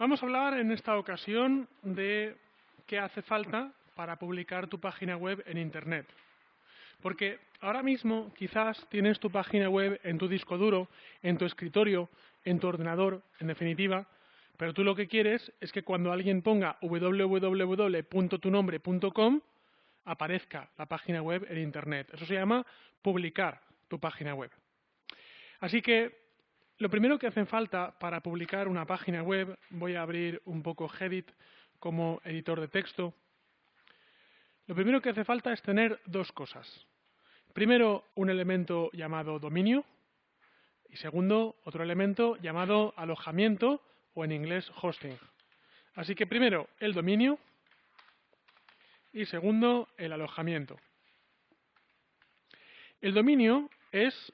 Vamos a hablar en esta ocasión de qué hace falta para publicar tu página web en Internet. Porque ahora mismo quizás tienes tu página web en tu disco duro, en tu escritorio, en tu ordenador, en definitiva, pero tú lo que quieres es que cuando alguien ponga www.tunombre.com aparezca la página web en Internet. Eso se llama publicar tu página web. Así que lo primero que hace falta para publicar una página web, voy a abrir un poco Gedit como editor de texto. Lo primero que hace falta es tener dos cosas. Primero, un elemento llamado dominio y segundo, otro elemento llamado alojamiento o en inglés hosting. Así que primero, el dominio y segundo, el alojamiento. El dominio es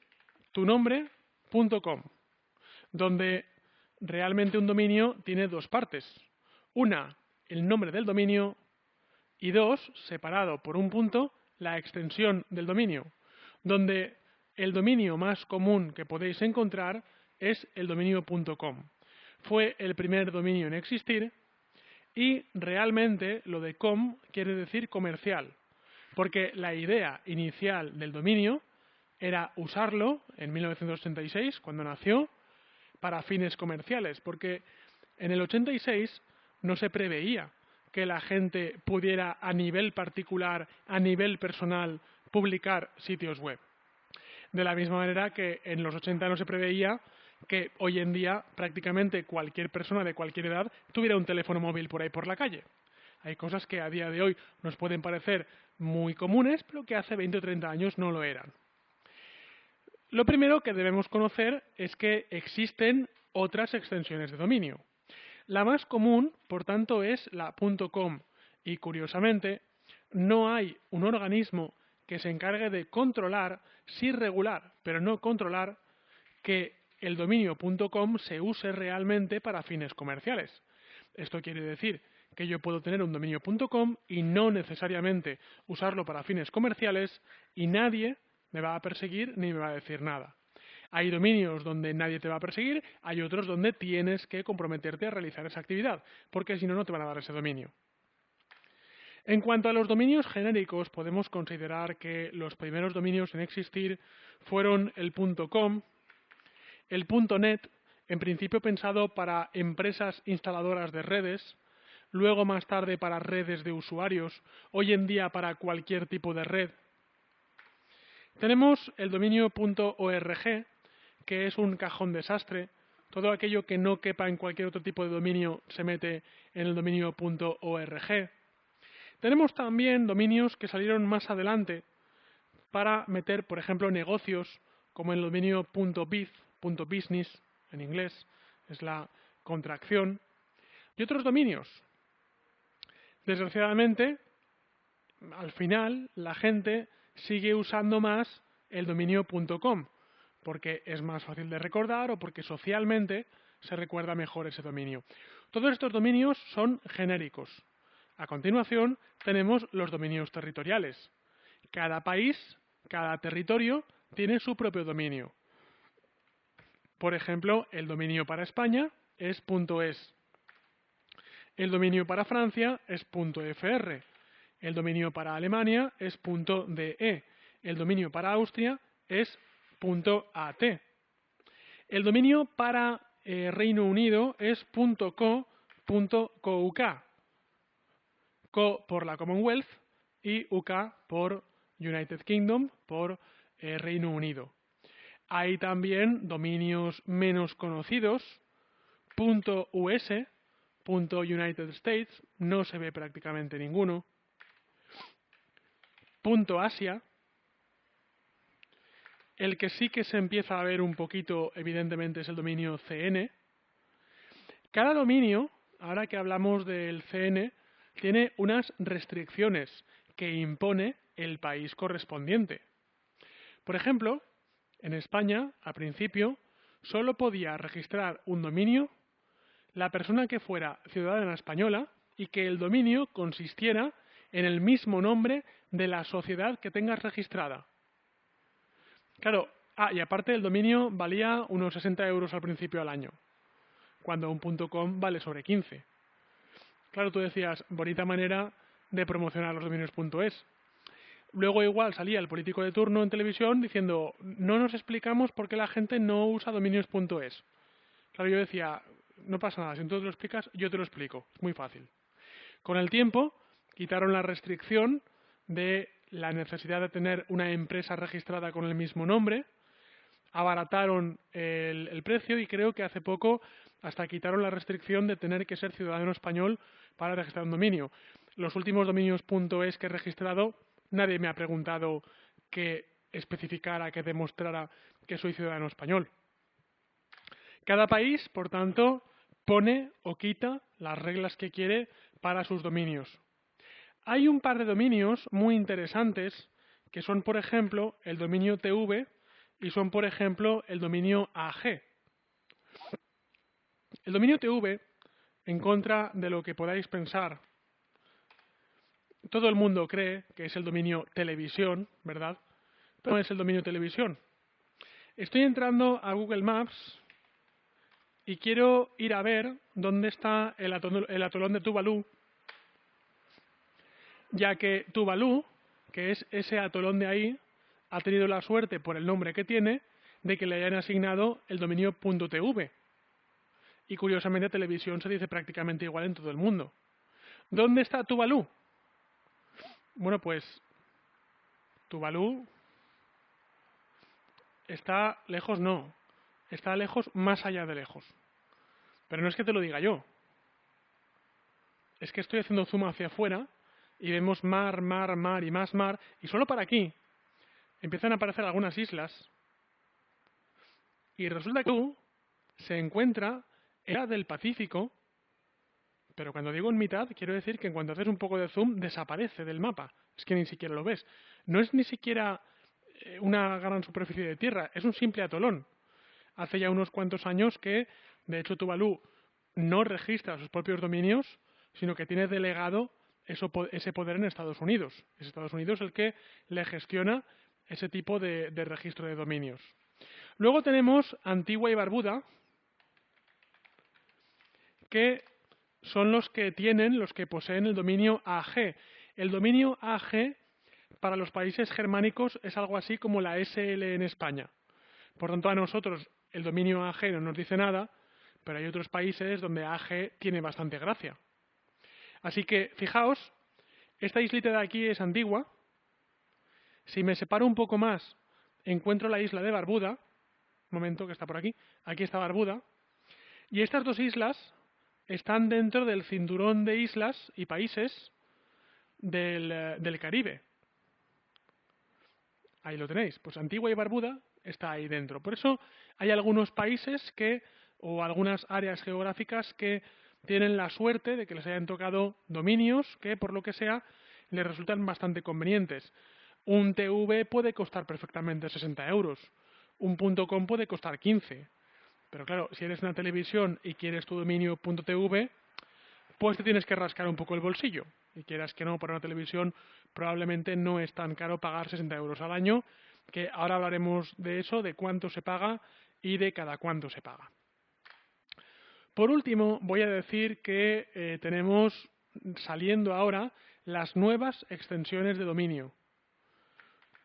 tunombre.com, donde realmente un dominio tiene dos partes. Una, el nombre del dominio y dos, separado por un punto, la extensión del dominio, donde el dominio más común que podéis encontrar es el dominio.com. Fue el primer dominio en existir y realmente lo de com quiere decir comercial, porque la idea inicial del dominio era usarlo en 1986, cuando nació, para fines comerciales, porque en el 86 no se preveía que la gente pudiera a nivel particular, a nivel personal, publicar sitios web. De la misma manera que en los 80 no se preveía que hoy en día prácticamente cualquier persona de cualquier edad tuviera un teléfono móvil por ahí por la calle. Hay cosas que a día de hoy nos pueden parecer muy comunes, pero que hace 20 o 30 años no lo eran. Lo primero que debemos conocer es que existen otras extensiones de dominio. La más común, por tanto, es la .com y, curiosamente, no hay un organismo que se encargue de controlar, sí regular, pero no controlar, que el dominio .com se use realmente para fines comerciales. Esto quiere decir que yo puedo tener un dominio .com y no necesariamente usarlo para fines comerciales y nadie me va a perseguir ni me va a decir nada. Hay dominios donde nadie te va a perseguir, hay otros donde tienes que comprometerte a realizar esa actividad, porque si no, no te van a dar ese dominio. En cuanto a los dominios genéricos, podemos considerar que los primeros dominios en existir fueron el .com, el .net, en principio pensado para empresas instaladoras de redes, luego más tarde para redes de usuarios, hoy en día para cualquier tipo de red. Tenemos el dominio .org, que es un cajón desastre. Todo aquello que no quepa en cualquier otro tipo de dominio se mete en el dominio .org. Tenemos también dominios que salieron más adelante para meter, por ejemplo, negocios, como el dominio .biz, .business, en inglés, es la contracción, y otros dominios. Desgraciadamente, al final, la gente sigue usando más el dominio .com, porque es más fácil de recordar o porque socialmente se recuerda mejor ese dominio. Todos estos dominios son genéricos. A continuación tenemos los dominios territoriales. Cada país, cada territorio tiene su propio dominio. Por ejemplo, el dominio para España es .es. El dominio para Francia es .fr. El dominio para Alemania es .de. El dominio para Austria es .at. El dominio para Reino Unido es .co.uk. Co por la Commonwealth y UK por United Kingdom, por Reino Unido. Hay también dominios menos conocidos, .us, .United States, no se ve prácticamente ninguno, .asia. El que sí que se empieza a ver un poquito, evidentemente, es el dominio CN. Cada dominio, ahora que hablamos del CN, tiene unas restricciones que impone el país correspondiente. Por ejemplo, en España, al principio, solo podía registrar un dominio la persona que fuera ciudadana española y que el dominio consistiera en el mismo nombre de la sociedad que tengas registrada. Claro, y aparte el dominio valía unos 60 € al principio al año. cuando un .com vale sobre 15. Claro, tú decías, bonita manera de promocionar los dominios .es. Luego igual salía el político de turno en televisión diciendo, no nos explicamos por qué la gente no usa dominios .es. Claro, yo decía, no pasa nada, si tú te lo explicas, yo te lo explico, es muy fácil. Con el tiempo, quitaron la restricción de la necesidad de tener una empresa registrada con el mismo nombre, abarataron el precio y creo que hace poco hasta quitaron la restricción de tener que ser ciudadano español para registrar un dominio. Los últimos dominios .es que he registrado, nadie me ha preguntado que especificara, que demostrara que soy ciudadano español. Cada país, por tanto, pone o quita las reglas que quiere para sus dominios. Hay un par de dominios muy interesantes que son, por ejemplo, el dominio TV y son, por ejemplo, el dominio AG. El dominio TV, en contra de lo que podáis pensar, todo el mundo cree que es el dominio televisión, ¿verdad? Pero no es el dominio televisión. Estoy entrando a Google Maps y quiero ir a ver dónde está el atolón de Tuvalu, ya que Tuvalu, que es ese atolón de ahí, ha tenido la suerte, por el nombre que tiene, de que le hayan asignado el dominio .tv. Y curiosamente televisión se dice prácticamente igual en todo el mundo. ¿Dónde está Tuvalu? Bueno, pues Tuvalu está lejos, no. Está lejos más allá de lejos. Pero no es que te lo diga yo. Es que estoy haciendo zoom hacia afuera y vemos mar, mar, mar y más mar. Y solo para aquí empiezan a aparecer algunas islas. Y resulta que Tuvalu se encuentra en la del Pacífico. Pero cuando digo en mitad, quiero decir que en cuanto haces un poco de zoom, desaparece del mapa. Es que ni siquiera lo ves. No es ni siquiera una gran superficie de tierra, es un simple atolón. Hace ya unos cuantos años que, de hecho, Tuvalu no registra sus propios dominios, sino que tiene delegado ese poder en Estados Unidos. Es Estados Unidos el que le gestiona ese tipo de registro de dominios. Luego tenemos Antigua y Barbuda, que son los que poseen el dominio AG. El dominio AG para los países germánicos es algo así como la SL en España. Por tanto, a nosotros el dominio AG no nos dice nada, pero hay otros países donde AG tiene bastante gracia. Así que, fijaos, esta islita de aquí es Antigua. Si me separo un poco más, encuentro la isla de Barbuda. Un momento, que está por aquí. Aquí está Barbuda. Y estas dos islas están dentro del cinturón de islas y países del Caribe. Ahí lo tenéis. Pues Antigua y Barbuda está ahí dentro. Por eso hay algunos países o algunas áreas geográficas que tienen la suerte de que les hayan tocado dominios que, por lo que sea, les resultan bastante convenientes. Un TV puede costar perfectamente 60 euros. Un .com puede costar 15. Pero claro, si eres una televisión y quieres tu dominio .tv, pues te tienes que rascar un poco el bolsillo. Y quieras que no, para una televisión probablemente no es tan caro pagar 60 euros al año, que ahora hablaremos de eso, de cuánto se paga y de cada cuánto se paga. Por último, voy a decir que tenemos saliendo ahora las nuevas extensiones de dominio.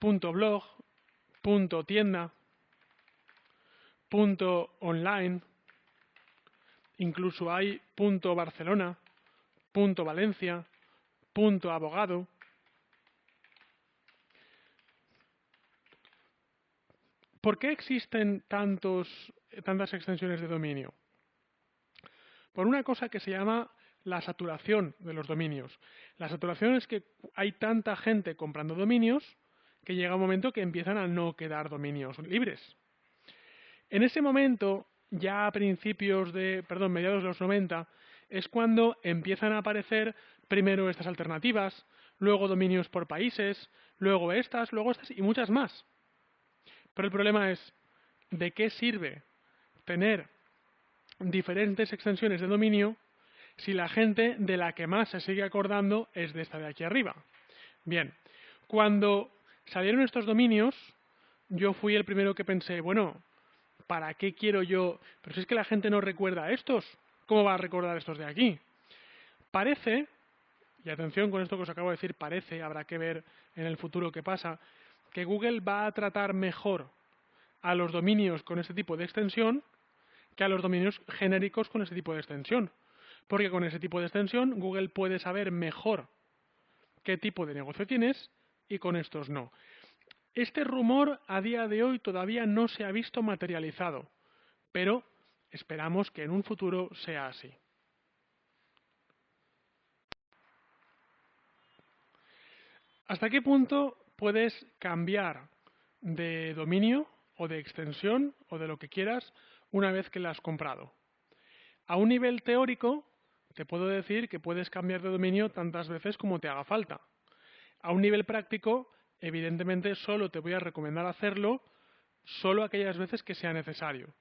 .blog, .tienda, .online, incluso hay .barcelona, .valencia, .abogado. ¿Por qué existen tantas extensiones de dominio? Por una cosa que se llama la saturación de los dominios. La saturación es que hay tanta gente comprando dominios que llega un momento que empiezan a no quedar dominios libres. En ese momento, ya a mediados de los 90, es cuando empiezan a aparecer primero estas alternativas, luego dominios por países, luego estas y muchas más. Pero el problema es, ¿de qué sirve tener diferentes extensiones de dominio si la gente de la que más se sigue acordando es de esta de aquí arriba? Bien, cuando salieron estos dominios, yo fui el primero que pensé, bueno, ¿para qué quiero yo? Pero si es que la gente no recuerda estos, ¿cómo va a recordar estos de aquí? Parece, y atención con esto que os acabo de decir, parece, habrá que ver en el futuro qué pasa, que Google va a tratar mejor a los dominios con este tipo de extensión que a los dominios genéricos con este tipo de extensión. Porque con ese tipo de extensión Google puede saber mejor qué tipo de negocio tienes y con estos no. Este rumor a día de hoy todavía no se ha visto materializado, pero esperamos que en un futuro sea así. ¿Hasta qué punto puedes cambiar de dominio o de extensión o de lo que quieras una vez que la has comprado? A un nivel teórico, te puedo decir que puedes cambiar de dominio tantas veces como te haga falta. A un nivel práctico, evidentemente solo te voy a recomendar hacerlo solo aquellas veces que sea necesario.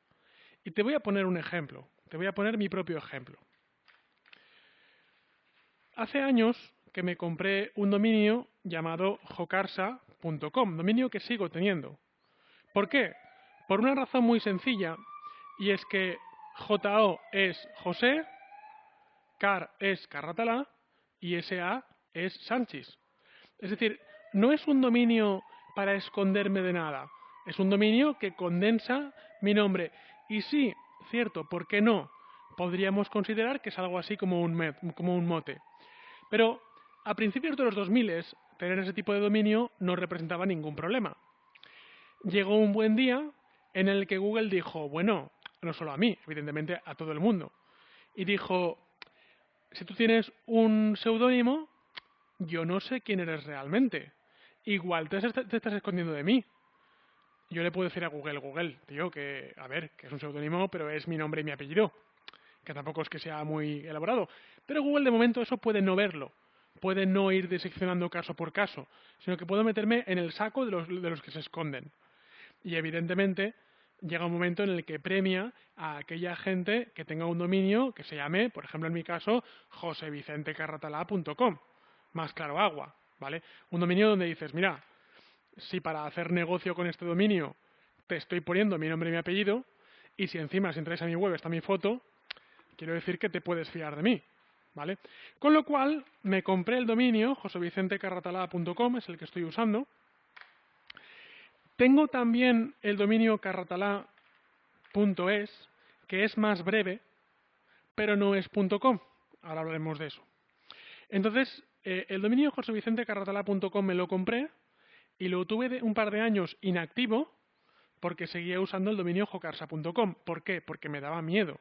Y te voy a poner un ejemplo, te voy a poner mi propio ejemplo. Hace años que me compré un dominio llamado jocarsa.com, dominio que sigo teniendo. ¿Por qué? Por una razón muy sencilla, y es que JO es José, Car es Carratalá y SA es Sánchez. Es decir, no es un dominio para esconderme de nada, es un dominio que condensa mi nombre. Y sí, cierto, ¿por qué no? Podríamos considerar que es algo así como un mote. Pero a principios de los 2000 tener ese tipo de dominio no representaba ningún problema. Llegó un buen día en el que Google dijo, bueno, no solo a mí, evidentemente a todo el mundo, y dijo, si tú tienes un seudónimo, yo no sé quién eres realmente. Igual te estás escondiendo de mí. Yo le puedo decir a Google, tío, que, a ver, que es un seudónimo, pero es mi nombre y mi apellido. Que tampoco es que sea muy elaborado. Pero Google de momento eso puede no verlo. Puede no ir diseccionando caso por caso, sino que puedo meterme en el saco de los que se esconden. Y evidentemente llega un momento en el que premia a aquella gente que tenga un dominio que se llame, por ejemplo en mi caso, josevicentecarratalá.com. Más claro agua, ¿vale? Un dominio donde dices, mira, si para hacer negocio con este dominio te estoy poniendo mi nombre y mi apellido, y si encima si entráis a mi web está mi foto, quiero decir que te puedes fiar de mí, ¿vale? Con lo cual me compré el dominio josevicentecarratalá.com, es el que estoy usando. Tengo también el dominio carratalá.es, que es más breve, pero no es .com. Ahora hablaremos de eso. Entonces, el dominio josevicentecarratalá.com me lo compré y lo tuve un par de años inactivo porque seguía usando el dominio jocarsa.com. ¿Por qué? Porque me daba miedo.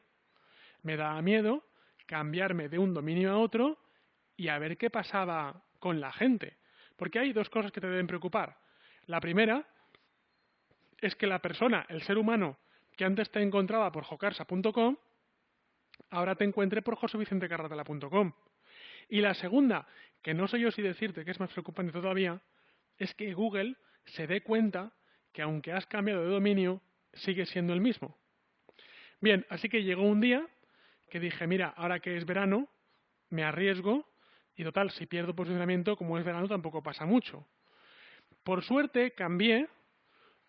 Me daba miedo cambiarme de un dominio a otro y a ver qué pasaba con la gente. Porque hay dos cosas que te deben preocupar. La primera es que la persona, el ser humano, que antes te encontraba por jocarsa.com, ahora te encuentre por josevicentecarratala.com. Y la segunda, que no sé yo si decirte que es más preocupante todavía, es que Google se dé cuenta que aunque has cambiado de dominio, sigue siendo el mismo. Bien, así que llegó un día que dije, mira, ahora que es verano, me arriesgo y total, si pierdo posicionamiento, como es verano, tampoco pasa mucho. Por suerte, cambié.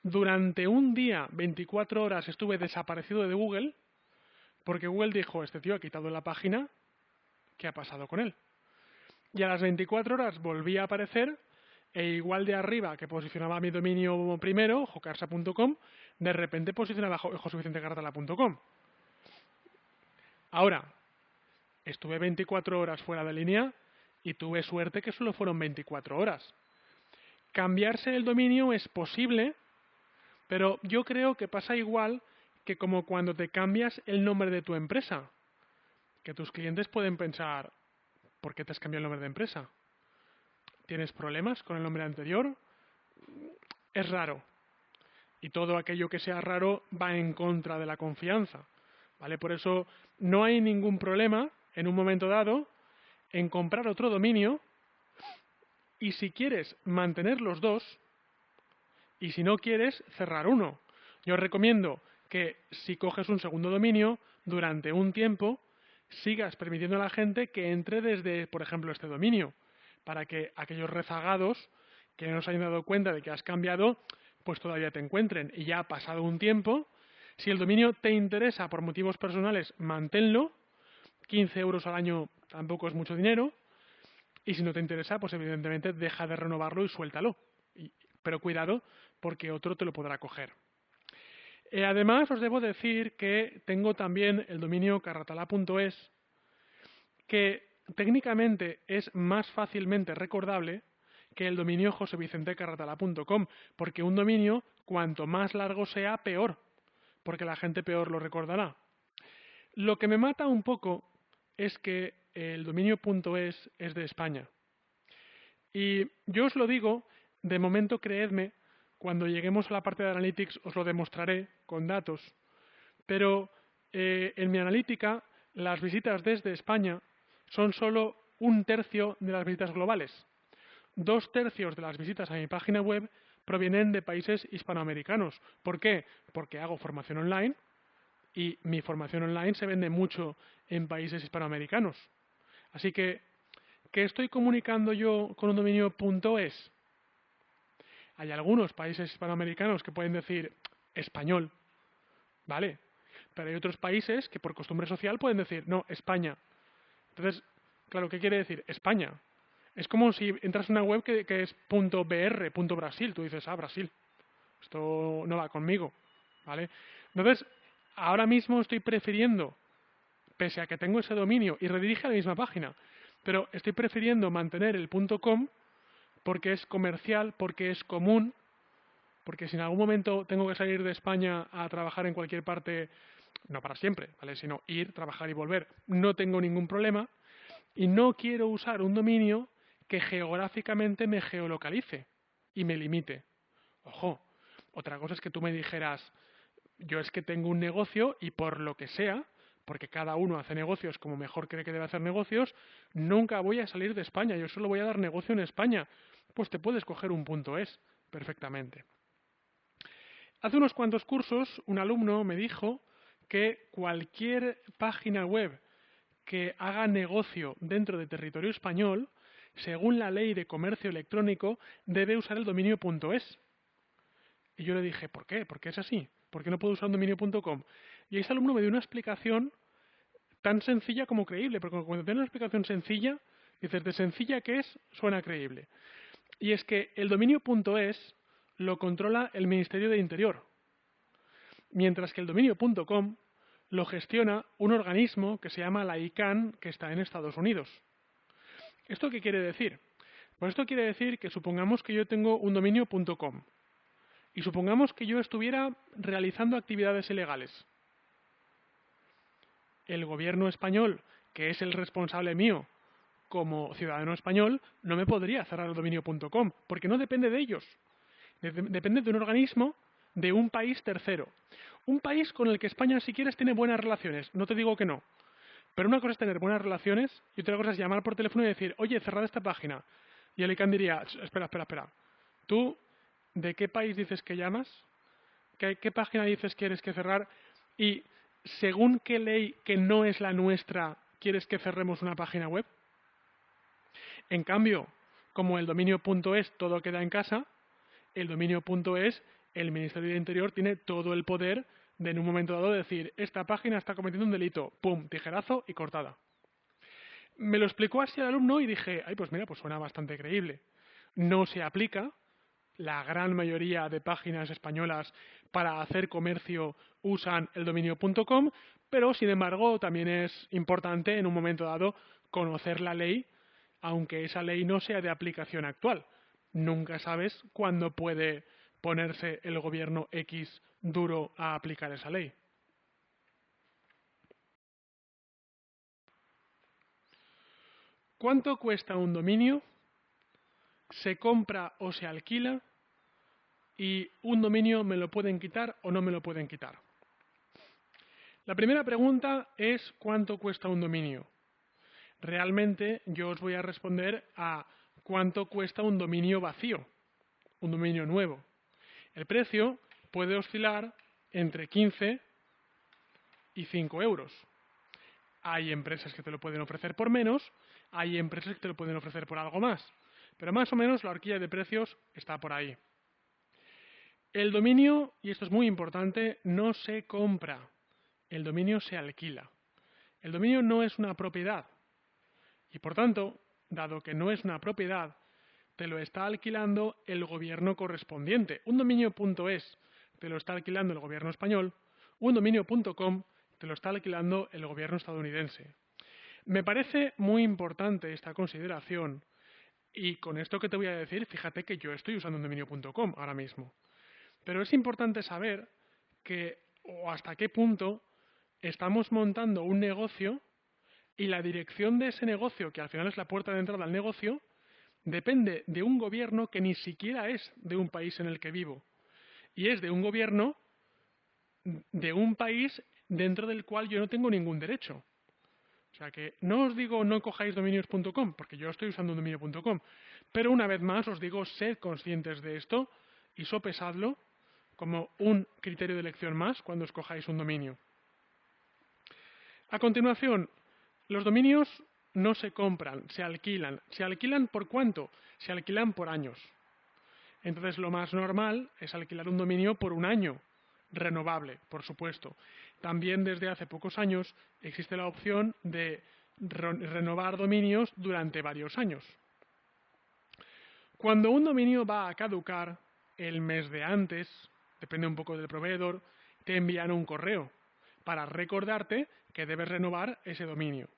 Durante un día, 24 horas, estuve desaparecido de Google porque Google dijo, este tío ha quitado la página, ¿qué ha pasado con él? Y a las 24 horas volví a aparecer e igual de arriba que posicionaba mi dominio primero, jocarsa.com, de repente posicionaba josevicentecarratala.com. Ahora, estuve 24 horas fuera de línea y tuve suerte que solo fueron 24 horas. Cambiarse el dominio es posible, pero yo creo que pasa igual que como cuando te cambias el nombre de tu empresa, que tus clientes pueden pensar, ¿por qué te has cambiado el nombre de empresa? ¿Tienes problemas con el nombre anterior? Es raro. Y todo aquello que sea raro va en contra de la confianza, ¿vale? Por eso no hay ningún problema en un momento dado en comprar otro dominio y si quieres mantener los dos y si no quieres cerrar uno. Yo recomiendo que si coges un segundo dominio durante un tiempo sigas permitiendo a la gente que entre desde, por ejemplo, este dominio, para que aquellos rezagados que no se hayan dado cuenta de que has cambiado, pues todavía te encuentren. Y ya ha pasado un tiempo, Si el dominio te interesa por motivos personales, manténlo. 15 euros al año tampoco es mucho dinero. Y si no te interesa, pues evidentemente deja de renovarlo y suéltalo. Pero cuidado, porque otro te lo podrá coger. Además, os debo decir que tengo también el dominio carratalá.es, que técnicamente es más fácilmente recordable que el dominio josevicentecarratalá.com, porque un dominio, cuanto más largo sea, peor, porque la gente peor lo recordará. Lo que me mata un poco es que el dominio .es es de España. Y yo os lo digo, de momento creedme, cuando lleguemos a la parte de Analytics os lo demostraré con datos, pero en mi analítica las visitas desde España son solo 1/3 de las visitas globales. 2/3 de las visitas a mi página web provienen de países hispanoamericanos. ¿Por qué? Porque hago formación online y mi formación online se vende mucho en países hispanoamericanos. Así que, ¿qué estoy comunicando yo con un dominio .es? Hay algunos países hispanoamericanos que pueden decir español, ¿vale? Pero hay otros países que por costumbre social pueden decir, no, España. Entonces, claro, ¿qué quiere decir? España. Es como si entras en una web que es .br, .brasil. Tú dices, ah, Brasil. Esto no va conmigo, ¿vale? Entonces, ahora mismo estoy prefiriendo, pese a que tengo ese dominio y redirige a la misma página, pero estoy prefiriendo mantener el .com porque es comercial, porque es común, porque si en algún momento tengo que salir de España a trabajar en cualquier parte, no para siempre, ¿vale? Sino ir, trabajar y volver, no tengo ningún problema y no quiero usar un dominio que geográficamente me geolocalice y me limite. Ojo, otra cosa es que tú me dijeras, yo es que tengo un negocio y por lo que sea, porque cada uno hace negocios como mejor cree que debe hacer negocios, nunca voy a salir de España, yo solo voy a dar negocio en España. Pues te puedes coger un .es perfectamente. Hace unos cuantos cursos un alumno me dijo que cualquier página web que haga negocio dentro de territorio español, según la ley de comercio electrónico, debe usar el dominio .es. Y yo le dije, ¿por qué? ¿Por qué es así? ¿Por qué no puedo usar un dominio .com? Y ese alumno me dio una explicación tan sencilla como creíble, porque cuando tiene una explicación sencilla, dices, de sencilla que es, suena creíble. Y es que el dominio .es lo controla el Ministerio de Interior, mientras que el dominio .com lo gestiona un organismo que se llama la ICANN, que está en Estados Unidos. ¿Esto qué quiere decir? Pues esto quiere decir que supongamos que yo tengo un dominio .com y supongamos que yo estuviera realizando actividades ilegales. El gobierno español, que es el responsable mío como ciudadano español, no me podría cerrar el dominio .com, porque no depende de ellos. Depende de un organismo de un país tercero. Un país con el que España, si quieres, tiene buenas relaciones. No te digo que no. Pero una cosa es tener buenas relaciones y otra cosa es llamar por teléfono y decir, oye, cerrad esta página. Y el ICANN diría, espera. ¿Tú de qué país dices que llamas? ¿Qué página dices quieres que cerrar? Y según qué ley que no es la nuestra, quieres que cerremos una página web. En cambio, como el dominio .es todo queda en casa, el dominio .es, el Ministerio de Interior tiene todo el poder de en un momento dado decir, esta página está cometiendo un delito, pum, tijerazo y cortada. Me lo explicó así el alumno y dije, ay, pues mira, pues suena bastante creíble. No se aplica, la gran mayoría de páginas españolas para hacer comercio usan el dominio .com, pero sin embargo también es importante en un momento dado conocer la ley, aunque esa ley no sea de aplicación actual. Nunca sabes cuándo puede ponerse el gobierno X duro a aplicar esa ley. ¿Cuánto cuesta un dominio? ¿Se compra o se alquila? Y un dominio me lo pueden quitar o no me lo pueden quitar. La primera pregunta es ¿cuánto cuesta un dominio? Realmente yo os voy a responder a cuánto cuesta un dominio vacío, un dominio nuevo. El precio puede oscilar entre 15 y 5 euros. Hay empresas que te lo pueden ofrecer por menos, hay empresas que te lo pueden ofrecer por algo más. Pero más o menos la horquilla de precios está por ahí. El dominio, y esto es muy importante, no se compra. El dominio se alquila. El dominio no es una propiedad. Y por tanto, dado que no es una propiedad, te lo está alquilando el gobierno correspondiente. Un dominio.es te lo está alquilando el gobierno español. Un dominio.com te lo está alquilando el gobierno estadounidense. Me parece muy importante esta consideración. Y con esto que te voy a decir, fíjate que yo estoy usando un dominio.com ahora mismo. Pero es importante saber que o hasta qué punto estamos montando un negocio y la dirección de ese negocio, que al final es la puerta de entrada al negocio, depende de un gobierno que ni siquiera es de un país en el que vivo. Y es de un gobierno de un país dentro del cual yo no tengo ningún derecho. O sea que no os digo no cojáis dominios.com, porque yo estoy usando un dominio.com. Pero una vez más os digo, sed conscientes de esto y sopesadlo como un criterio de elección más cuando escojáis un dominio. A continuación, los dominios no se compran, se alquilan. ¿Se alquilan por cuánto? Se alquilan por años. Entonces lo más normal es alquilar un dominio por un año, renovable, por supuesto. También desde hace pocos años existe la opción de renovar dominios durante varios años. Cuando un dominio va a caducar el mes de antes, depende un poco del proveedor, te envían un correo para recordarte que debes renovar ese dominio.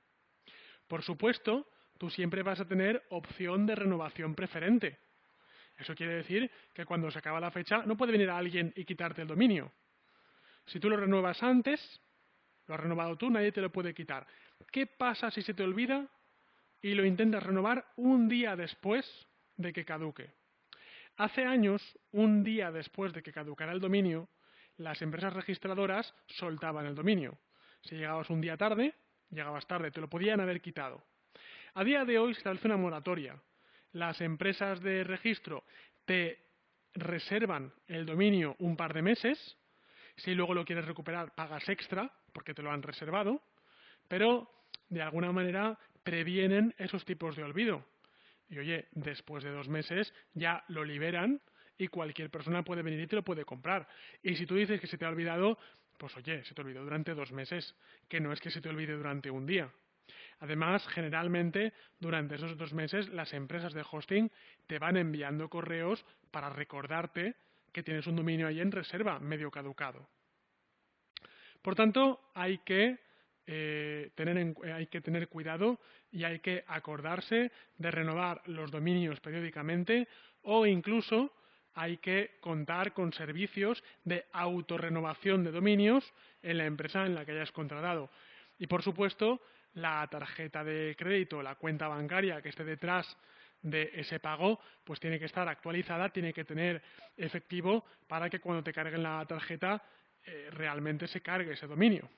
Por supuesto, tú siempre vas a tener opción de renovación preferente. Eso quiere decir que cuando se acaba la fecha no puede venir alguien y quitarte el dominio. Si tú lo renuevas antes, lo has renovado tú, nadie te lo puede quitar. ¿Qué pasa si se te olvida y lo intentas renovar un día después de que caduque? Hace años, un día después de que caducara el dominio, las empresas registradoras soltaban el dominio. Si llegabas un día tarde, llegabas tarde, te lo podían haber quitado. A día de hoy se establece una moratoria. Las empresas de registro te reservan el dominio un par de meses. Si luego lo quieres recuperar, pagas extra porque te lo han reservado. Pero, de alguna manera, previenen esos tipos de olvido. Y oye, después de 2 meses ya lo liberan y cualquier persona puede venir y te lo puede comprar. Y si tú dices que se te ha olvidado, pues oye, se te olvidó durante 2 meses, que no es que se te olvide durante un día. Además, generalmente, durante esos 2 meses, las empresas de hosting te van enviando correos para recordarte que tienes un dominio ahí en reserva, medio caducado. Por tanto, hay que tener cuidado y hay que acordarse de renovar los dominios periódicamente o incluso hay que contar con servicios de autorrenovación de dominios en la empresa en la que hayas contratado. Y por supuesto, la tarjeta de crédito, la cuenta bancaria que esté detrás de ese pago, pues tiene que estar actualizada, tiene que tener efectivo para que cuando te carguen la tarjeta realmente se cargue ese dominio.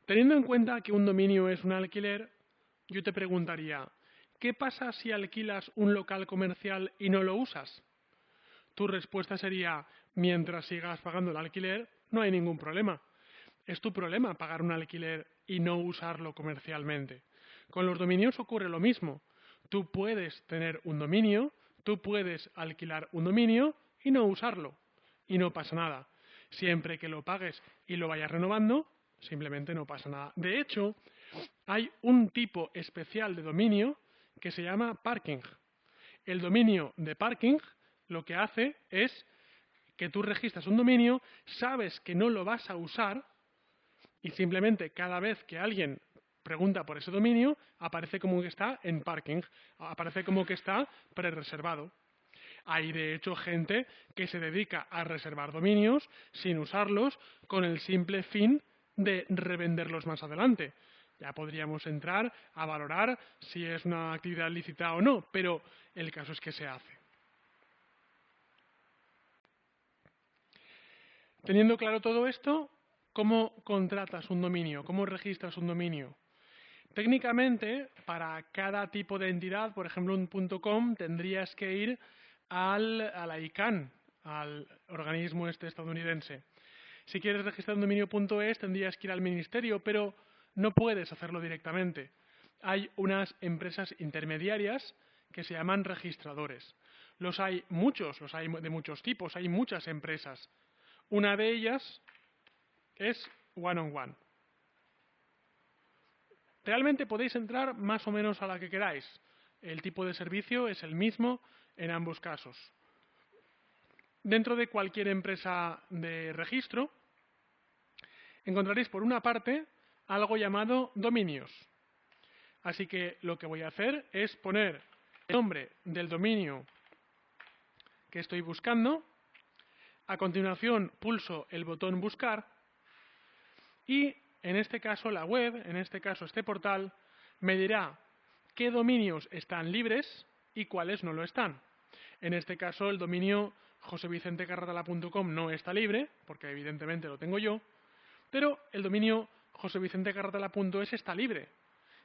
Teniendo en cuenta que un dominio es un alquiler, yo te preguntaría, ¿qué pasa si alquilas un local comercial y no lo usas? Tu respuesta sería, mientras sigas pagando el alquiler, no hay ningún problema. Es tu problema pagar un alquiler y no usarlo comercialmente. Con los dominios ocurre lo mismo. Tú puedes tener un dominio, tú puedes alquilar un dominio y no usarlo. Y no pasa nada. Siempre que lo pagues y lo vayas renovando, simplemente no pasa nada. De hecho, hay un tipo especial de dominio que se llama parking. El dominio de parking lo que hace es que tú registras un dominio, sabes que no lo vas a usar y simplemente cada vez que alguien pregunta por ese dominio, aparece como que está en parking, aparece como que está pre-reservado. Hay de hecho gente que se dedica a reservar dominios sin usarlos con el simple fin de revenderlos más adelante. Ya podríamos entrar a valorar si es una actividad lícita o no, pero el caso es que se hace. Teniendo claro todo esto, ¿cómo contratas un dominio? ¿Cómo registras un dominio? Técnicamente, para cada tipo de entidad, por ejemplo un .com, tendrías que ir a la ICANN, al organismo estadounidense. Si quieres registrar un dominio.es, tendrías que ir al ministerio, pero no puedes hacerlo directamente. Hay unas empresas intermediarias que se llaman registradores. Los hay muchos, los hay de muchos tipos, hay muchas empresas. Una de ellas es One-on-One. Realmente podéis entrar más o menos a la que queráis. El tipo de servicio es el mismo en ambos casos. Dentro de cualquier empresa de registro encontraréis por una parte algo llamado dominios. Así que lo que voy a hacer es poner el nombre del dominio que estoy buscando. A continuación pulso el botón buscar y en este caso la web, en este caso este portal, me dirá qué dominios están libres y cuáles no lo están. En este caso el dominio josevicentecarratala.com no está libre, porque evidentemente lo tengo yo, pero el dominio josevicentecarratala.es está libre.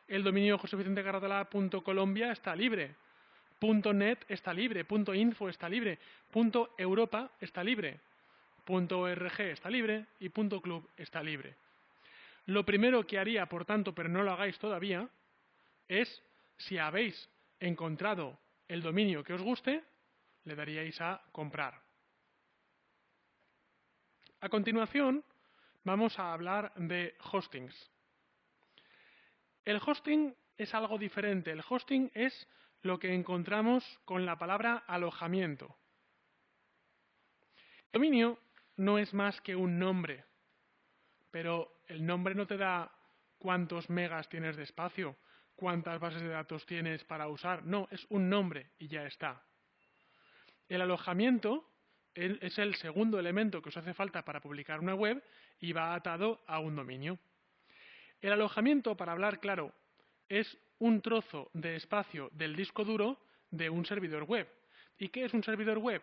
El dominio josevicentecarratala.colombia está libre. .net está libre, .info está libre, .europa está libre, .org está libre y .club está libre. Lo primero que haría, por tanto, pero no lo hagáis todavía, es, si habéis encontrado el dominio que os guste, le daríais a comprar. A continuación, vamos a hablar de hostings. El hosting es algo diferente. El hosting es lo que encontramos con la palabra alojamiento. El dominio no es más que un nombre, pero el nombre no te da cuántos megas tienes de espacio, cuántas bases de datos tienes para usar. No, es un nombre y ya está. El alojamiento es el segundo elemento que os hace falta para publicar una web y va atado a un dominio. El alojamiento, para hablar claro, es un trozo de espacio del disco duro de un servidor web. ¿Y qué es un servidor web?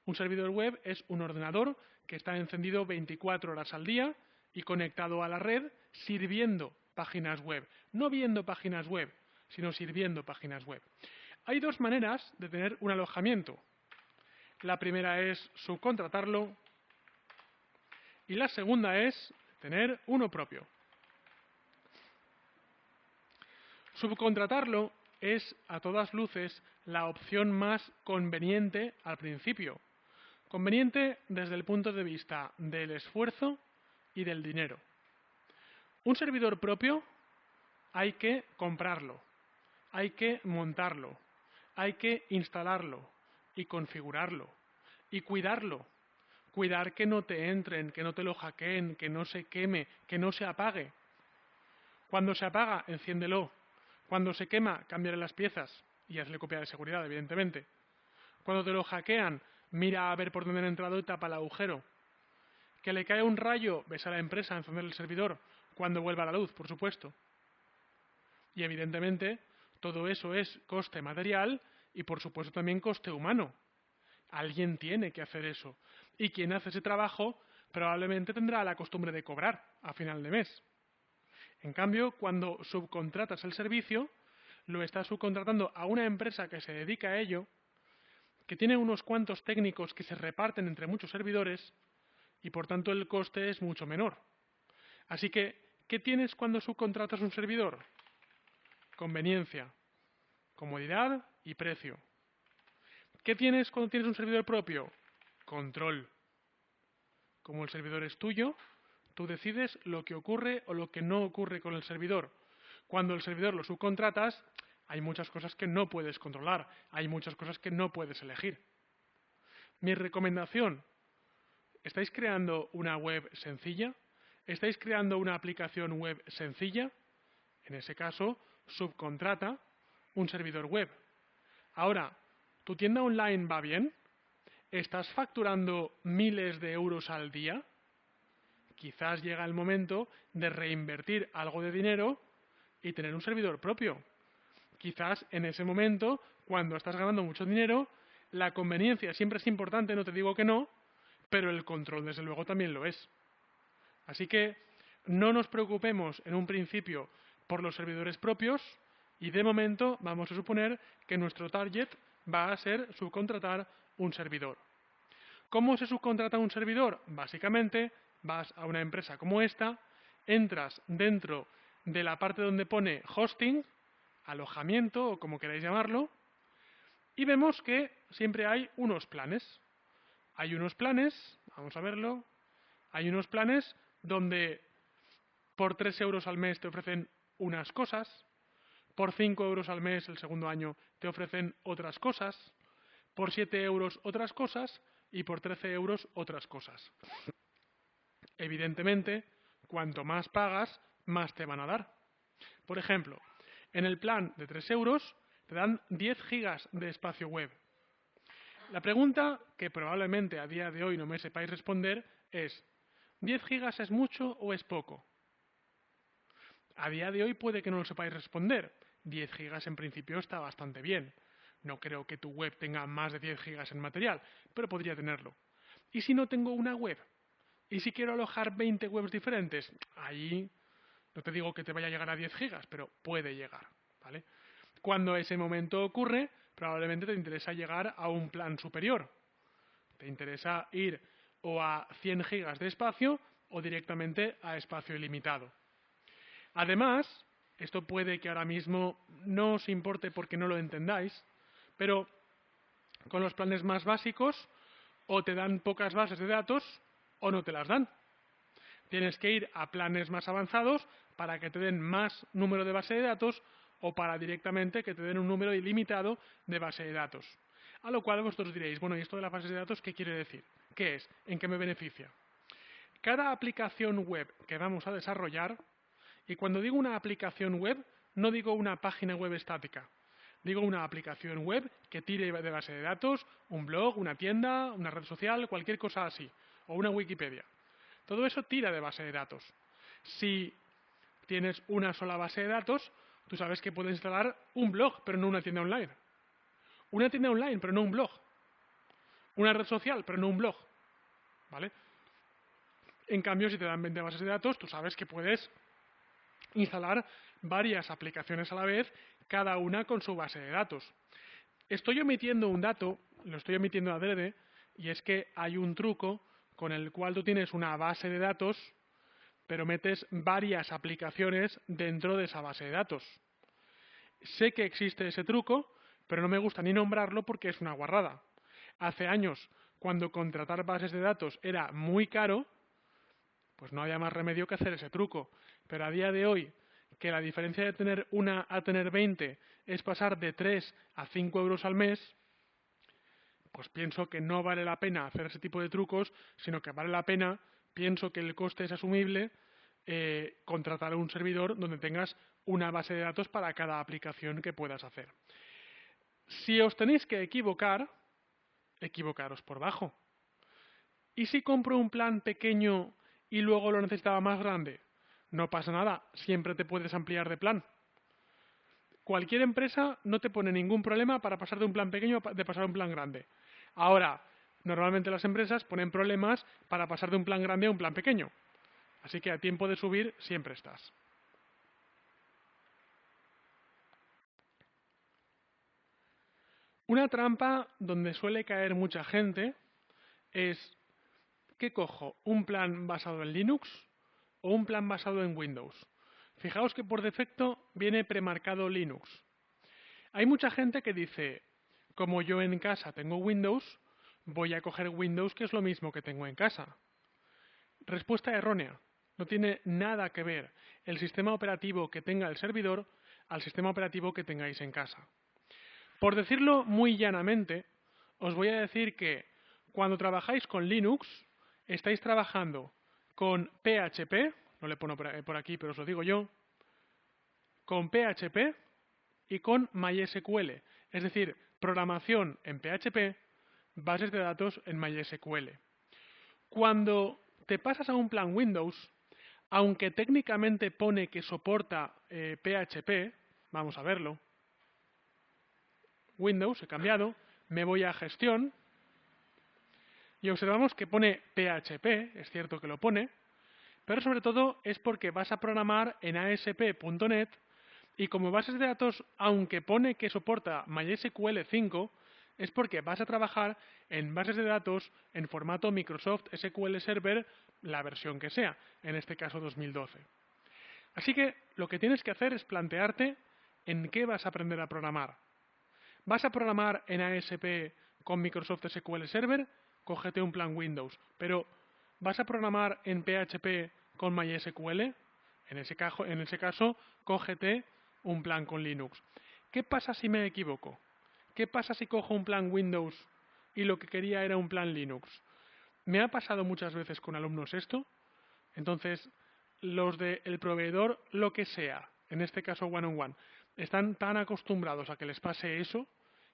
Un servidor web es un ordenador que está encendido 24 horas al día y conectado a la red sirviendo páginas web. No viendo páginas web, sino sirviendo páginas web. Hay dos maneras de tener un alojamiento. La primera es subcontratarlo y la segunda es tener uno propio. Subcontratarlo es, a todas luces, la opción más conveniente al principio. Conveniente desde el punto de vista del esfuerzo y del dinero. Un servidor propio hay que comprarlo, hay que montarlo, hay que instalarlo y configurarlo y cuidarlo. Cuidar que no te entren, que no te lo hackeen, que no se queme, que no se apague. Cuando se apaga, enciéndelo. Cuando se quema, cámbiale las piezas y hazle copia de seguridad, evidentemente. Cuando te lo hackean, mira a ver por dónde han entrado y tapa el agujero. Que le cae un rayo, ves a la empresa a encender el servidor cuando vuelva la luz, por supuesto. Y evidentemente, todo eso es coste material y por supuesto también coste humano. Alguien tiene que hacer eso. Y quien hace ese trabajo probablemente tendrá la costumbre de cobrar a final de mes. En cambio, cuando subcontratas el servicio, lo estás subcontratando a una empresa que se dedica a ello, que tiene unos cuantos técnicos que se reparten entre muchos servidores y por tanto el coste es mucho menor. Así que, ¿qué tienes cuando subcontratas un servidor? Conveniencia, comodidad y precio. ¿Qué tienes cuando tienes un servidor propio? Control. Como el servidor es tuyo, tú decides lo que ocurre o lo que no ocurre con el servidor. Cuando el servidor lo subcontratas, hay muchas cosas que no puedes controlar, hay muchas cosas que no puedes elegir. Mi recomendación, ¿estáis creando una web sencilla? ¿Estáis creando una aplicación web sencilla? En ese caso, subcontrata un servidor web. Ahora, ¿tu tienda online va bien? ¿Estás facturando miles de euros al día? Quizás llega el momento de reinvertir algo de dinero y tener un servidor propio. Quizás en ese momento, cuando estás ganando mucho dinero, la conveniencia siempre es importante, no te digo que no, pero el control desde luego también lo es. Así que no nos preocupemos en un principio por los servidores propios y de momento vamos a suponer que nuestro target va a ser subcontratar un servidor. ¿Cómo se subcontrata un servidor? Básicamente vas a una empresa como esta, entras dentro de la parte donde pone hosting, alojamiento o como queráis llamarlo, Y vemos que siempre hay unos planes. Hay unos planes, vamos a verlo, hay unos planes donde por 3 euros al mes te ofrecen unas cosas, por 5 euros al mes el segundo año te ofrecen otras cosas, por 7 euros otras cosas y por 13 euros otras cosas. Evidentemente, cuanto más pagas, más te van a dar. Por ejemplo, en el plan de 3 euros te dan 10 gigas de espacio web. La pregunta que probablemente a día de hoy no me sepáis responder es: ¿10 gigas es mucho o es poco? A día de hoy puede que no lo sepáis responder. 10 gigas en principio está bastante bien. No creo que tu web tenga más de 10 gigas en material, pero podría tenerlo. ¿Y si no tengo una web? ¿Y si quiero alojar 20 webs diferentes? Ahí no te digo que te vaya a llegar a 10 gigas, pero puede llegar, ¿vale? Cuando ese momento ocurre, probablemente te interesa llegar a un plan superior. Te interesa ir o a 100 gigas de espacio o directamente a espacio ilimitado. Además, esto puede que ahora mismo no os importe porque no lo entendáis, pero con los planes más básicos o te dan pocas bases de datos o no te las dan. Tienes que ir a planes más avanzados para que te den más número de base de datos o para directamente que te den un número ilimitado de base de datos. A lo cual vosotros diréis, bueno, ¿y esto de las bases de datos qué quiere decir? ¿Qué es? ¿En qué me beneficia? Cada aplicación web que vamos a desarrollar, y cuando digo una aplicación web, no digo una página web estática. Digo una aplicación web que tire de base de datos, un blog, una tienda, una red social, cualquier cosa así, o una Wikipedia. Todo eso tira de base de datos. Si tienes una sola base de datos, tú sabes que puedes instalar un blog, pero no una tienda online. Una tienda online, pero no un blog. Una red social, pero no un blog. ¿Vale? En cambio, si te dan 20 bases de datos, tú sabes que puedes instalar varias aplicaciones a la vez, cada una con su base de datos. Estoy omitiendo un dato, lo estoy omitiendo adrede, y es que hay un truco con el cual tú tienes una base de datos, pero metes varias aplicaciones dentro de esa base de datos. Sé que existe ese truco, pero no me gusta ni nombrarlo porque es una guarrada. Hace años, cuando contratar bases de datos era muy caro, pues no había más remedio que hacer ese truco. Pero a día de hoy, que la diferencia de tener una a tener 20 es pasar de 3 a 5 euros al mes, pues pienso que no vale la pena hacer ese tipo de trucos, sino que vale la pena, pienso que el coste es asumible, contratar un servidor donde tengas una base de datos para cada aplicación que puedas hacer. Si os tenéis que equivocar, equivocaros por bajo. ¿Y si compro un plan pequeño y luego lo necesitaba más grande? No pasa nada, siempre te puedes ampliar de plan. Cualquier empresa no te pone ningún problema para pasar de un plan pequeño de pasar a un plan grande. Ahora, normalmente las empresas ponen problemas para pasar de un plan grande a un plan pequeño. Así que a tiempo de subir siempre estás. Una trampa donde suele caer mucha gente es: ¿qué cojo? ¿Un plan basado en Linux o un plan basado en Windows? Fijaos que por defecto viene premarcado Linux. Hay mucha gente que dice, como yo en casa tengo Windows, voy a coger Windows, que es lo mismo que tengo en casa. Respuesta errónea. No tiene nada que ver el sistema operativo que tenga el servidor al sistema operativo que tengáis en casa. Por decirlo muy llanamente, os voy a decir que cuando trabajáis con Linux, estáis trabajando con PHP, no le pongo por aquí, pero os lo digo yo, con PHP y con MySQL, es decir, programación en PHP, bases de datos en MySQL. Cuando te pasas a un plan Windows, aunque técnicamente pone que soporta PHP, vamos a verlo, Windows, he cambiado, me voy a gestión y observamos que pone PHP, es cierto que lo pone, pero sobre todo es porque vas a programar en ASP.NET y como bases de datos, aunque pone que soporta MySQL 5, es porque vas a trabajar en bases de datos en formato Microsoft SQL Server, la versión que sea, en este caso 2012. Así que lo que tienes que hacer es plantearte en qué vas a aprender a programar. ¿Vas a programar en ASP con Microsoft SQL Server? Cógete un plan Windows. Pero ¿vas a programar en PHP con MySQL? En ese caso, cógete un plan con Linux. ¿Qué pasa si me equivoco? ¿Qué pasa si cojo un plan Windows y lo que quería era un plan Linux? Me ha pasado muchas veces con alumnos esto. Entonces, los del proveedor, lo que sea, en este caso one-on-one, están tan acostumbrados a que les pase eso,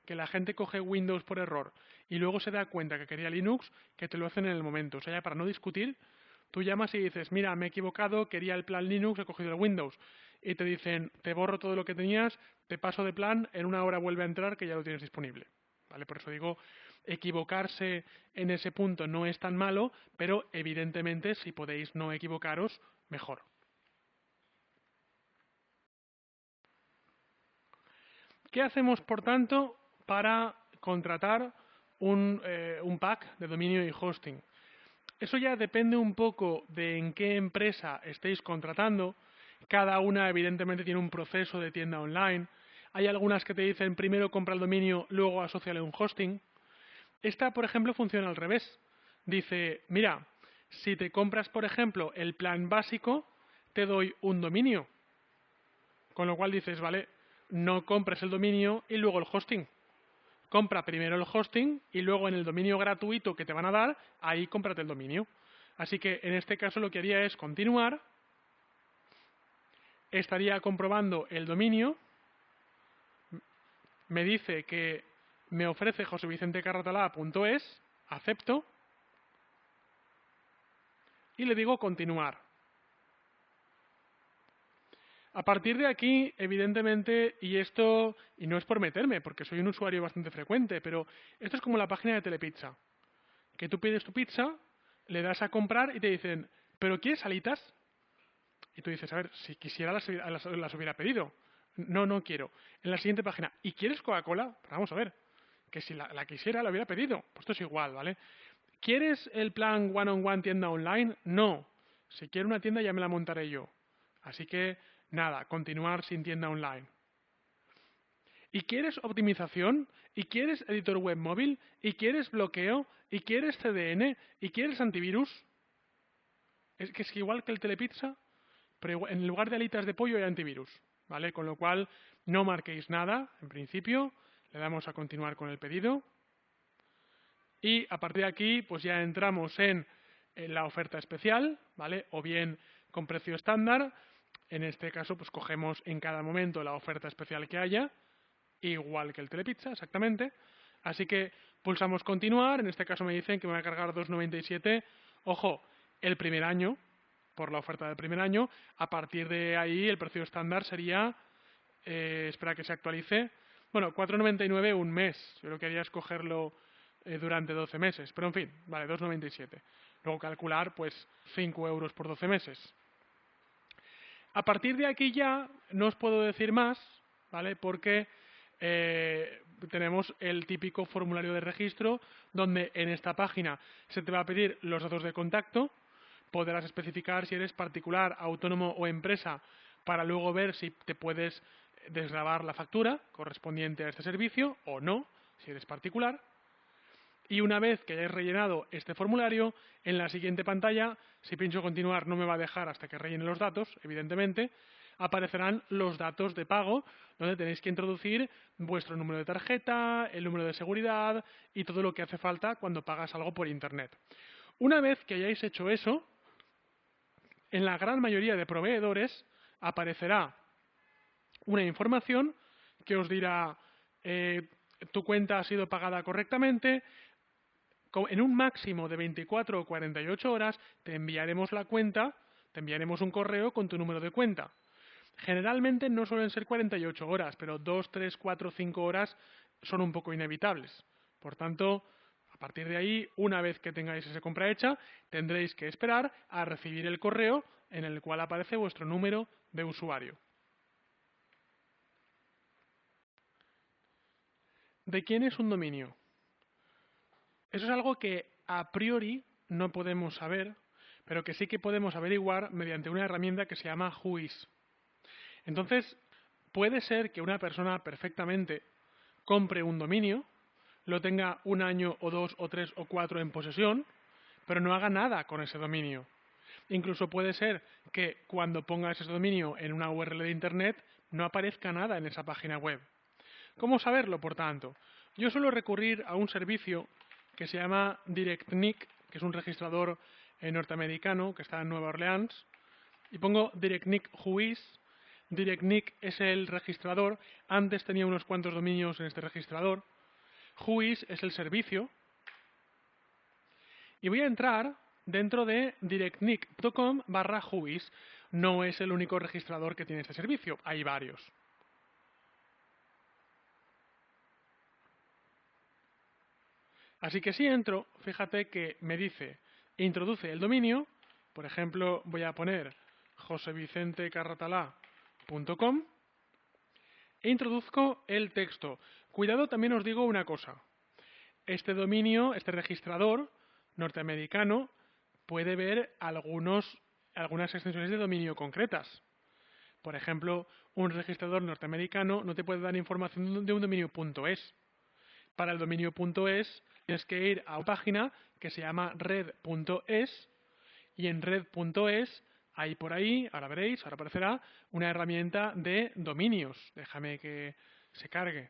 que la gente coge Windows por error y luego se da cuenta que quería Linux, que te lo hacen en el momento. O sea, ya para no discutir, tú llamas y dices, mira, me he equivocado, quería el plan Linux, he cogido el Windows. Y te dicen, te borro todo lo que tenías, te paso de plan, en una hora vuelve a entrar que ya lo tienes disponible. ¿Vale? Por eso digo, equivocarse en ese punto no es tan malo, pero evidentemente si podéis no equivocaros, mejor. ¿Qué hacemos, por tanto, para contratar un pack de dominio y hosting? Eso ya depende un poco de en qué empresa estéis contratando. Cada una, evidentemente, tiene un proceso de tienda online. Hay algunas que te dicen primero compra el dominio, luego asóciale un hosting. Esta, por ejemplo, funciona al revés. Dice, mira, si te compras, por ejemplo, el plan básico, te doy un dominio. Con lo cual dices, vale, no compres el dominio y luego el hosting. Compra primero el hosting y luego en el dominio gratuito que te van a dar, ahí cómprate el dominio. Así que en este caso lo que haría es continuar, estaría comprobando el dominio, me dice que me ofrece josevicentecarratalá.es, acepto y le digo continuar. A partir de aquí, evidentemente, y no es por meterme, porque soy un usuario bastante frecuente, pero esto es como la página de Telepizza, que tú pides tu pizza, le das a comprar y te dicen, ¿pero quieres alitas? Y tú dices, a ver, si quisiera las hubiera pedido. No, no quiero. En la siguiente página, ¿y quieres Coca-Cola? Pero vamos a ver, que si la quisiera la hubiera pedido. Pues esto es igual, ¿vale? ¿Quieres el plan one-on-one tienda online? No. Si quiero una tienda ya me la montaré yo. Así que, nada, continuar sin tienda online. ¿Y quieres optimización? ¿Y quieres editor web móvil? ¿Y quieres bloqueo? ¿Y quieres CDN? ¿Y quieres antivirus? Es que es igual que el Telepizza, pero en lugar de alitas de pollo hay antivirus, ¿vale? Con lo cual, no marquéis nada, en principio. Le damos a continuar con el pedido. Y a partir de aquí, pues ya entramos en la oferta especial, ¿vale? O bien con precio estándar. En este caso, pues cogemos en cada momento la oferta especial que haya, igual que el Telepizza, exactamente. Así que pulsamos continuar. En este caso me dicen que me va a cargar 2,97. Ojo, el primer año, por la oferta del primer año. A partir de ahí, el precio estándar sería, espera que se actualice, bueno, 4,99 un mes. Yo lo que haría es cogerlo durante 12 meses. Pero en fin, vale, 2,97. Luego calcular, pues, 5 euros por 12 meses. A partir de aquí ya no os puedo decir más, ¿vale? Porque tenemos el típico formulario de registro donde en esta página se te va a pedir los datos de contacto, podrás especificar si eres particular, autónomo o empresa para luego ver si te puedes desgravar la factura correspondiente a este servicio o no, si eres particular. Y una vez que hayáis rellenado este formulario, en la siguiente pantalla, si pincho continuar no me va a dejar hasta que rellene los datos, evidentemente, aparecerán los datos de pago, donde tenéis que introducir vuestro número de tarjeta, el número de seguridad y todo lo que hace falta cuando pagas algo por Internet. Una vez que hayáis hecho eso, en la gran mayoría de proveedores aparecerá una información que os dirá tu cuenta ha sido pagada correctamente, en un máximo de 24 o 48 horas te enviaremos la cuenta, te enviaremos un correo con tu número de cuenta. Generalmente no suelen ser 48 horas, pero 2, 3, 4, 5 horas son un poco inevitables. Por tanto, a partir de ahí, una vez que tengáis esa compra hecha, tendréis que esperar a recibir el correo en el cual aparece vuestro número de usuario. ¿De quién es un dominio? Eso es algo que a priori no podemos saber, pero que sí que podemos averiguar mediante una herramienta que se llama Whois. Entonces, puede ser que una persona perfectamente compre un dominio, lo tenga un año o 2 o 3 o 4 en posesión, pero no haga nada con ese dominio. Incluso puede ser que cuando pongas ese dominio en una URL de Internet no aparezca nada en esa página web. ¿Cómo saberlo, por tanto? Yo suelo recurrir a un servicio que se llama DirectNick, que es un registrador norteamericano que está en Nueva Orleans, y pongo DirectNick Whois. DirectNick es el registrador. Antes tenía unos cuantos dominios en este registrador. Whois es el servicio. Y voy a entrar dentro de directnick.com/whois. No es el único registrador que tiene este servicio, hay varios. Así que si entro, fíjate que me dice, introduce el dominio, por ejemplo, voy a poner josevicentecarratalá.com e introduzco el texto. Cuidado, también os digo una cosa. Este dominio, este registrador norteamericano, puede ver algunas extensiones de dominio concretas. Por ejemplo, un registrador norteamericano no te puede dar información de un dominio .es. Para el dominio .es tienes que ir a una página que se llama red.es y en red.es hay por ahí, ahora veréis, ahora aparecerá una herramienta de dominios. Déjame que se cargue.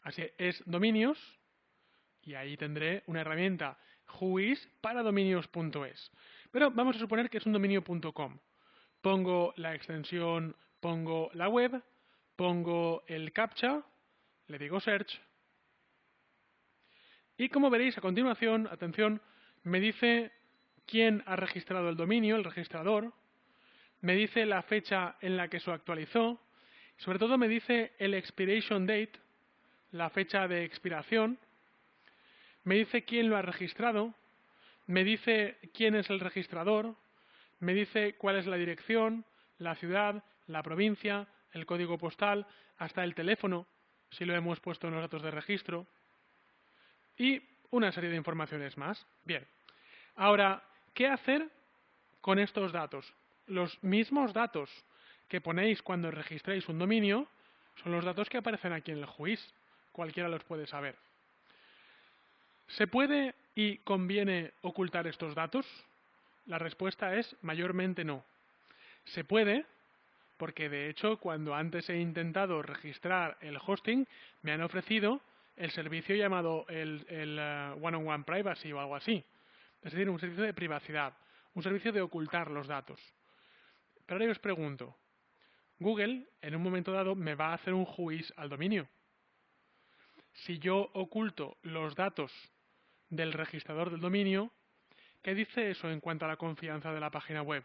Así es dominios y ahí tendré una herramienta Whois para dominios.es. Pero vamos a suponer que es un dominio.com. Pongo la extensión, pongo la web, pongo el captcha, le digo search y como veréis a continuación, atención, me dice quién ha registrado el dominio, el registrador, me dice la fecha en la que se actualizó, sobre todo me dice el expiration date, la fecha de expiración, me dice quién lo ha registrado, me dice quién es el registrador, me dice cuál es la dirección, la ciudad, la provincia, el código postal, hasta el teléfono, si lo hemos puesto en los datos de registro, y una serie de informaciones más. Bien, ahora, ¿qué hacer con estos datos? Los mismos datos que ponéis cuando registréis un dominio son los datos que aparecen aquí en el Whois. Cualquiera los puede saber. ¿Se puede y conviene ocultar estos datos? La respuesta es mayormente no. Se puede, porque de hecho cuando antes he intentado registrar el hosting me han ofrecido el servicio llamado el One-on-One Privacy o algo así. Es decir, un servicio de privacidad, un servicio de ocultar los datos. Pero ahora yo os pregunto, Google en un momento dado me va a hacer un Whois al dominio. Si yo oculto los datos del registrador del dominio, ¿qué dice eso en cuanto a la confianza de la página web?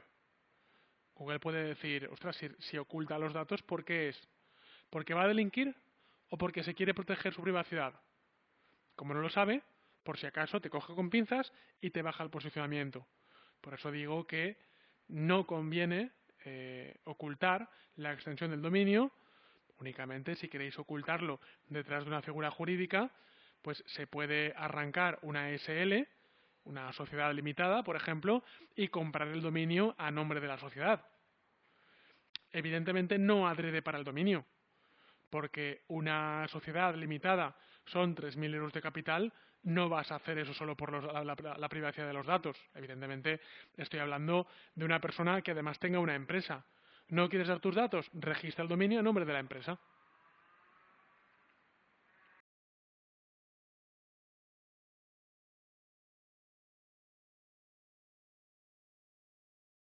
Google puede decir, ostras, si oculta los datos, ¿por qué es? ¿Porque va a delinquir o porque se quiere proteger su privacidad? Como no lo sabe, por si acaso te coge con pinzas y te baja el posicionamiento. Por eso digo que no conviene ocultar la extensión del dominio. Únicamente si queréis ocultarlo detrás de una figura jurídica, pues se puede arrancar una SL, una sociedad limitada, por ejemplo, y comprar el dominio a nombre de la sociedad. Evidentemente no adrede para el dominio, porque una sociedad limitada son 3.000 euros de capital, no vas a hacer eso solo por la privacidad de los datos. Evidentemente estoy hablando de una persona que además tenga una empresa. ¿No quieres dar tus datos? Registra el dominio a nombre de la empresa.